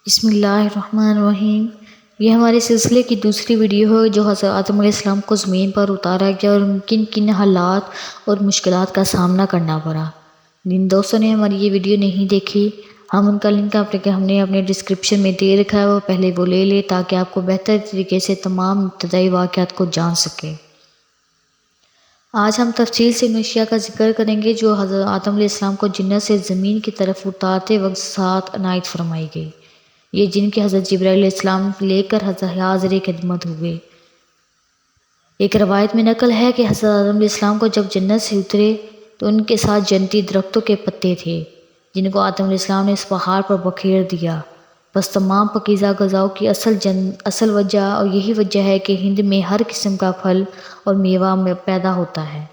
بسم اللہ الرحمن الرحیم۔ یہ ہمارے سلسلے کی دوسری ویڈیو ہے جو حضرت آدم علیہ السلام کو زمین پر اتارا گیا اور کن کن حالات اور مشکلات کا سامنا کرنا پڑا۔ جن دوستوں نے ہماری یہ ویڈیو نہیں دیکھی، ہم ان کا لنک ہم نے اپنے ڈسکرپشن میں دے رکھا ہے، وہ پہلے وہ لے لے تاکہ آپ کو بہتر طریقے سے تمام ابتدائی واقعات کو جان سکے۔ آج ہم تفصیل سے اشیاء کا ذکر کریں گے جو حضرت آدم علیہ السلام کو جنت سے زمین کی طرف اتارتے وقت ساتھ عنایت فرمائی گئی۔ یہ جن کے حضرت جبرائیل علیہ السلام لے کر حضرت حاضر خدمت ہوئے۔ ایک روایت میں نقل ہے کہ حضرت آدم علیہ السلام کو جب جنت سے اترے تو ان کے ساتھ جنتی درختوں کے پتے تھے جن کو آدم علیہ السلام نے اس پہاڑ پر بکھیر دیا۔ بس تمام پاکیزہ غذاؤں کی اصل وجہ اور یہی وجہ ہے کہ ہند میں ہر قسم کا پھل اور میوہ پیدا ہوتا ہے۔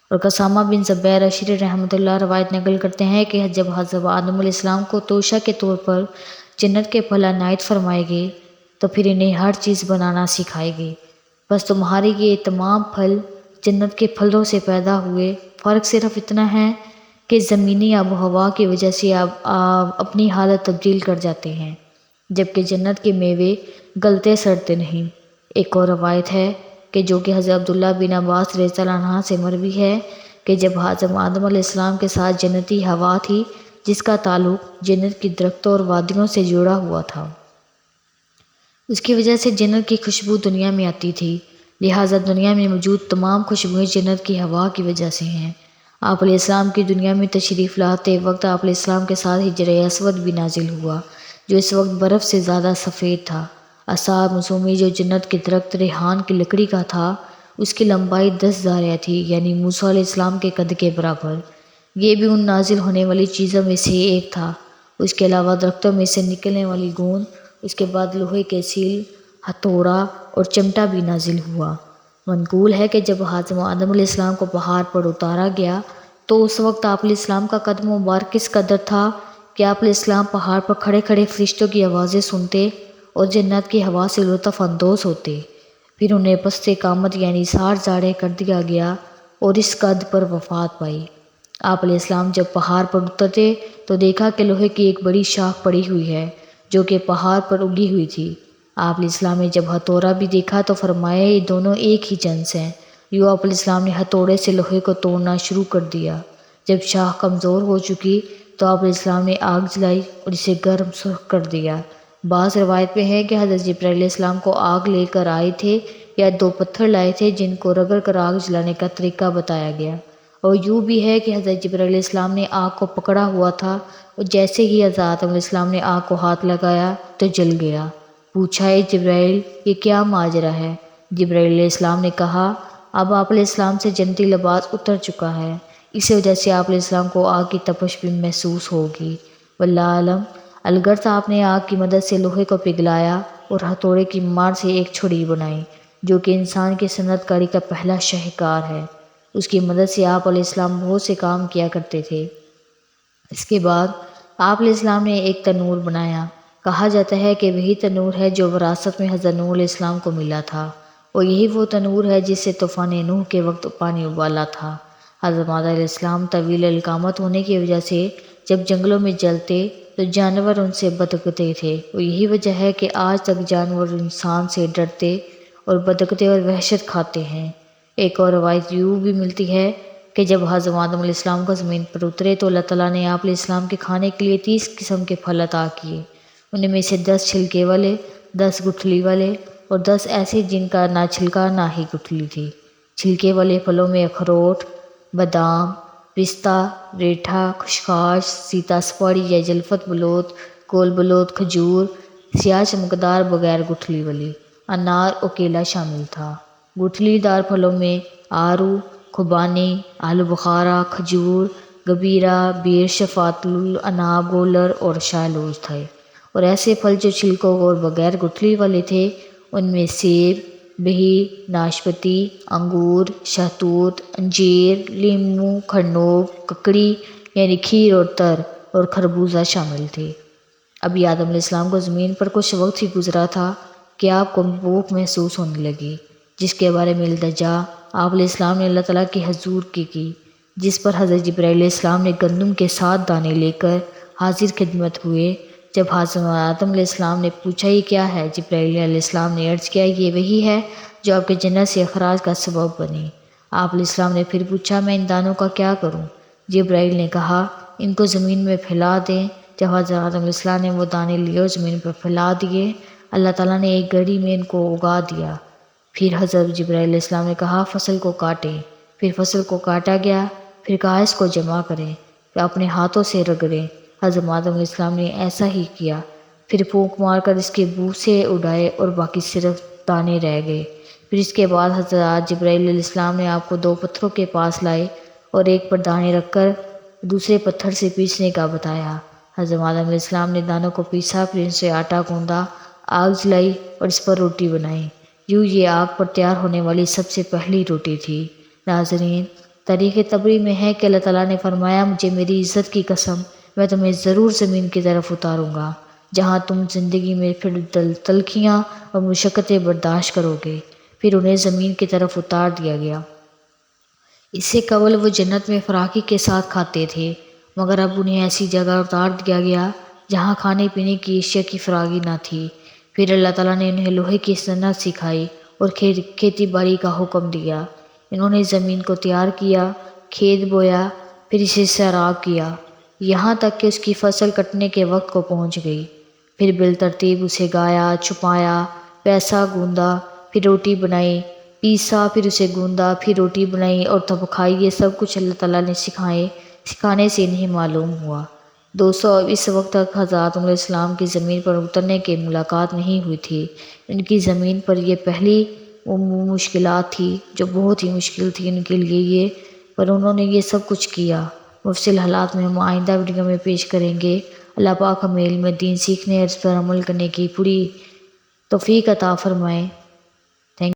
اور قسامہ بن زبیر اشری رحمۃ اللہ روایت نقل کرتے ہیں کہ جب حضرت آدم علیہ السلام کو توشہ کے طور پر جنت کے پھل عنایت فرمائے گئے تو پھر انہیں ہر چیز بنانا سکھائے گئے۔ بس تمہارے یہ تمام پھل جنت کے پھلوں سے پیدا ہوئے، فرق صرف اتنا ہے کہ زمینی آب و ہوا کی وجہ سے آپ اپنی حالت تبدیل کر جاتے ہیں، جبکہ جنت کے میوے گلتے سڑتے نہیں۔ ایک اور روایت ہے کہ جو کہ حضرت عبداللہ بن عباس رضی اللہ عنہ سے مروی ہے کہ جب حضرت آدم علیہ السلام کے ساتھ جنتی ہوا تھی جس کا تعلق جنت کی درختوں اور وادیوں سے جڑا ہوا تھا، اس کی وجہ سے جنت کی خوشبو دنیا میں آتی تھی، لہٰذا دنیا میں موجود تمام خوشبوئیں جنت کی ہوا کی وجہ سے ہیں۔ آپ علیہ السلام کی دنیا میں تشریف لاتے وقت آپ علیہ السلام کے ساتھ حجر اسود بھی نازل ہوا جو اس وقت برف سے زیادہ سفید تھا۔ عصا موسمی جو جنت کے درخت ریحان کی لکڑی کا تھا، اس کی لمبائی 10 ذراع تھی، یعنی موسیٰ علیہ السلام کے قد کے برابر۔ یہ بھی ان نازل ہونے والی چیزوں میں سے ایک تھا۔ اس کے علاوہ درختوں میں سے نکلنے والی گوند، اس کے بعد لوہے کے سیل، ہتھوڑا اور چمٹا بھی نازل ہوا۔ منقول ہے کہ جب حضرت آدم علیہ السلام کو پہاڑ پر اتارا گیا تو اس وقت آپ علیہ السلام کا قد مبارک اس قدر تھا کہ آپ علیہ السلام پہاڑ پر کھڑے کھڑے فرشتوں کی آوازیں سنتے اور جنت کی ہوا سے لطف اندوز ہوتے۔ پھر انہیں پست قامت یعنی 60 ذراع کر دیا گیا اور اس قد پر وفات پائی۔ آپ علیہ السلام جب پہاڑ پر اترتے تو دیکھا کہ لوہے کی ایک بڑی شاخ پڑی ہوئی ہے جو کہ پہاڑ پر اگی ہوئی تھی۔ آپ علیہ السلام نے جب ہتھوڑا بھی دیکھا تو فرمایا یہ دونوں ایک ہی جنس ہیں۔ یوں آپ علیہ السلام نے ہتھوڑے سے لوہے کو توڑنا شروع کر دیا۔ جب شاخ کمزور ہو چکی تو آپ علیہ السلام نے آگ جلائی اور اسے گرم سرخ کر دیا۔ بعض روایت میں ہے کہ حضرت جبرائیل علیہ السلام کو آگ لے کر آئے تھے یا 2 پتھر لائے تھے جن کو رگڑ کر آگ جلانے کا طریقہ بتایا گیا۔ اور یوں بھی ہے کہ حضرت جبرائیل علیہ السلام نے آگ کو پکڑا ہوا تھا اور جیسے ہی حضرت آدم علیہ السلام نے آگ کو ہاتھ لگایا تو جل گیا۔ پوچھا اے جبرائیل یہ کیا ماجرا ہے؟ جبرائیل علیہ السلام نے کہا اب آپ علیہ السلام سے جنتی لباس اتر چکا ہے، اس وجہ سے آپ علیہ السلام کو آگ کی تپش بھی محسوس ہوگی۔ واللہ اعلم۔ البتہ آپ نے آگ کی مدد سے لوہے کو پگھلایا اور ہتھوڑے کی مار سے ایک چھڑی بنائی جو کہ انسان کی صنعت کاری کا پہلا شاہکار ہے۔ اس کی مدد سے آپ علیہ السلام بہت سے کام کیا کرتے تھے۔ اس کے بعد آپ علیہ السلام نے ایک تنور بنایا۔ کہا جاتا ہے کہ وہی تنور ہے جو وراثت میں حضرت نوح علیہ السلام کو ملا تھا اور یہی وہ تنور ہے جس سے طوفان نوح کے وقت پانی ابالا تھا۔ حضرت آدم علیہ السلام طویل القامت ہونے کی وجہ سے جب جنگلوں میں جلتے تو جانور ان سے بدکتے تھے اور یہی وجہ ہے کہ آج تک جانور انسان سے ڈرتے اور بدکتے اور وحشت کھاتے ہیں۔ ایک اور روایت یوں بھی ملتی ہے کہ جب حضرت آدم علیہ السلام کو زمین پر اترے تو اللہ تعالیٰ نے آپ علیہ السلام کے کھانے کے لیے 30 قسم کے پھل عطا کیے۔ ان میں سے 10 چھلکے والے، 10 گٹھلی والے اور 10 ایسے جن کا نہ چھلکا نہ ہی گٹھلی تھی۔ چھلکے والے پھلوں میں اخروٹ، بادام، پستہ، ریٹھا، خشخاش، سیتا سپاڑی یا جلفت بلوت، گول بلوت، کھجور، سیاہ چمکدار بغیر گٹھلی والی، انار اور کیلا شامل تھا۔ گٹھلی دار پھلوں میں آڑو، خوبانی، آلو بخارا، کھجور، گبیرہ، بیر، شفاطل، اناب، گولر اور شاہلوز تھے۔ اور ایسے پھل جو چھلکوں اور بغیر گٹھلی والے تھے ان میں سیب، بہی، ناشپاتی، انگور، شہتوت، انجیر، لیموں، کھرنوب، ککڑی یعنی کھیر اور تر اور خربوزہ شامل تھے۔ ابھی آدم علیہ السلام کو زمین پر کچھ وقت ہی گزرا تھا کہ آپ کو بھوک محسوس ہونے لگی، جس کے بارے میں التجا آپ علیہ السلام نے اللہ تعالیٰ کے حضور کی، جس پر حضرت جبرائیل علیہ السلام نے گندم کے 7 دانے لے کر حاضر خدمت ہوئے۔ جب حضرت آدم علیہ السلام نے پوچھا یہ کیا ہے، جبرائیل علیہ السلام نے عرض کیا یہ وہی ہے جو آپ کے جنت سے اخراج کا سبب بنی۔ آپ علیہ السلام نے پھر پوچھا میں ان دانوں کا کیا کروں؟ جبرائیل نے کہا ان کو زمین میں پھیلا دیں۔ جب حضرت آدم علیہ السلام نے وہ دانے لیے اور زمین پر پھیلا دیے، اللہ تعالیٰ نے ایک گھڑی میں ان کو اگا دیا۔ پھر حضرت جبرائیل علیہ السلام نے کہا فصل کو کاٹیں۔ پھر فصل کو کاٹا گیا، پھر کہا اس کو جمع کریں، پھر اپنے ہاتھوں سے رگڑیں۔ حضرت آدم علیہ السلام نے ایسا ہی کیا، پھر پھونک مار کر اس کے بوسے اڑائے اور باقی صرف دانے رہ گئے۔ پھر اس کے بعد حضرت جبرائیل علیہ السلام نے آپ کو 2 پتھروں کے پاس لائے اور ایک پر دانے رکھ کر دوسرے پتھر سے پیسنے کا بتایا۔ حضرت آدم علیہ السلام نے دانوں کو پیسا، پھر ان سے آٹا گوندا، آگ جلائی اور اس پر روٹی بنائی۔ یوں یہ آگ پر تیار ہونے والی سب سے پہلی روٹی تھی۔ ناظرین، تاریخ طبری میں ہے کہ اللہ تعالیٰ نے فرمایا مجھے میری عزت کی قسم میں تمہیں ضرور زمین کی طرف اتاروں گا جہاں تم زندگی میں پھر تلخیاں اور مشقتیں برداشت کرو گے۔ پھر انہیں زمین کی طرف اتار دیا گیا۔ اس سے قبل وہ جنت میں فراخی کے ساتھ کھاتے تھے، مگر اب انہیں ایسی جگہ اتار دیا گیا جہاں کھانے پینے کی اشیاء کی فراگی نہ تھی۔ پھر اللہ تعالیٰ نے انہیں لوہے کی صنعت سکھائی اور کھیتی باڑی کا حکم دیا۔ انہوں نے زمین کو تیار کیا، کھیت بویا، پھر اسے سیراب کیا، یہاں تک کہ اس کی فصل کٹنے کے وقت کو پہنچ گئی۔ پھر بالترتیب اسے گایا، چھپایا، پیسا، گوندا، پھر روٹی بنائی، پیسا، پھر اسے گوندا، پھر روٹی بنائی اور تب کھائی۔ یہ سب کچھ اللہ تعالیٰ نے سکھانے سے انہیں معلوم ہوا۔ دوستو، اس وقت تک حضرت آدم علیہ السلام کی زمین پر اترنے کی ملاقات نہیں ہوئی تھی۔ ان کی زمین پر یہ پہلی مشکلات تھی جو بہت ہی مشکل تھی ان کے لیے یہ، پر انہوں نے یہ سب کچھ کیا۔ مفصل حالات میں ہم آئندہ ویڈیو میں پیش کریں گے۔ اللہ پاک ہمیں علم دین سیکھنے اور اس پر عمل کرنے کی پوری توفیق عطا فرمائے۔